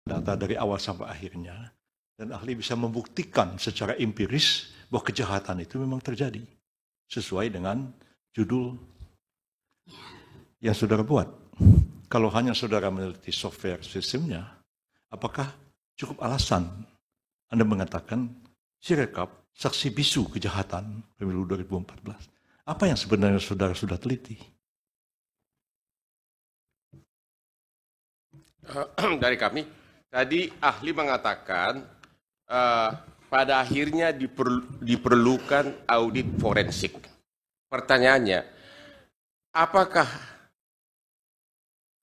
data dari awal sampai akhirnya, dan ahli bisa membuktikan secara empiris bahwa kejahatan itu memang terjadi sesuai dengan judul yang saudara buat. Kalau hanya saudara meneliti software sistemnya, apakah cukup alasan Anda mengatakan Sirekap saksi bisu kejahatan pemilu 2014? Apa yang sebenarnya saudara sudah teliti? Dari kami, tadi ahli mengatakan pada akhirnya diperlukan audit forensik. Pertanyaannya, apakah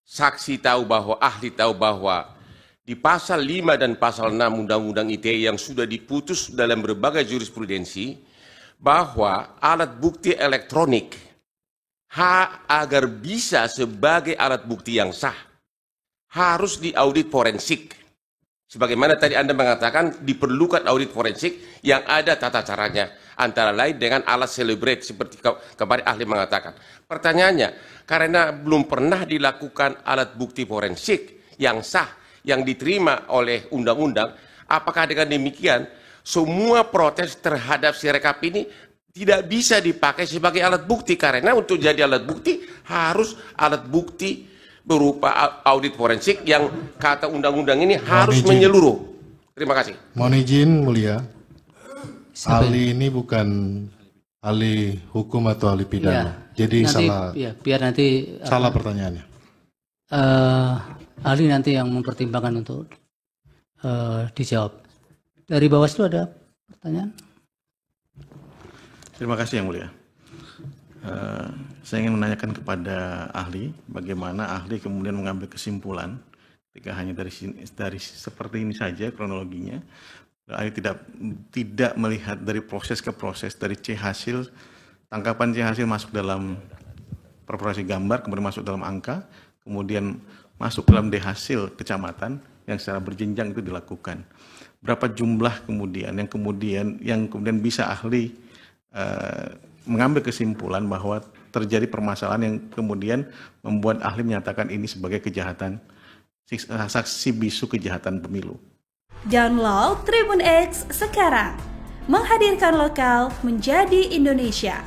saksi tahu bahwa, ahli tahu bahwa di pasal 5 dan pasal 6 Undang-Undang ITE yang sudah diputus dalam berbagai jurisprudensi, bahwa alat bukti elektronik agar bisa sebagai alat bukti yang sah, harus diaudit forensik. Sebagaimana tadi Anda mengatakan diperlukan audit forensik yang ada tata caranya. Antara lain dengan alat celebrate seperti kemarin ahli mengatakan. Pertanyaannya, karena belum pernah dilakukan alat bukti forensik yang sah, yang diterima oleh undang-undang, apakah dengan demikian semua protes terhadap Sirekap ini tidak bisa dipakai sebagai alat bukti? Karena untuk jadi alat bukti harus alat bukti berupa audit forensik yang kata undang-undang ini harus menyeluruh. Terima kasih. Mohon izin mulia, ahli ini bukan ahli hukum atau ahli pidana. Ya, jadi nanti, salah. Ya, biar nanti salah pertanyaannya. Ahli nanti yang mempertimbangkan untuk dijawab. Dari Bawaslu ada pertanyaan? Terima kasih yang mulia. Saya ingin menanyakan kepada ahli, bagaimana ahli kemudian mengambil kesimpulan ketika hanya dari seperti ini saja kronologinya, ahli tidak melihat dari proses ke proses, dari C hasil, tangkapan C hasil masuk dalam preparasi gambar, kemudian masuk dalam angka, kemudian masuk dalam D hasil kecamatan yang secara berjenjang itu dilakukan. Berapa jumlah kemudian yang kemudian bisa ahli mengambil kesimpulan bahwa terjadi permasalahan yang kemudian membuat ahli menyatakan ini sebagai kejahatan, saksi bisu kejahatan pemilu. Download Tribun X sekarang, menghadirkan lokal menjadi Indonesia.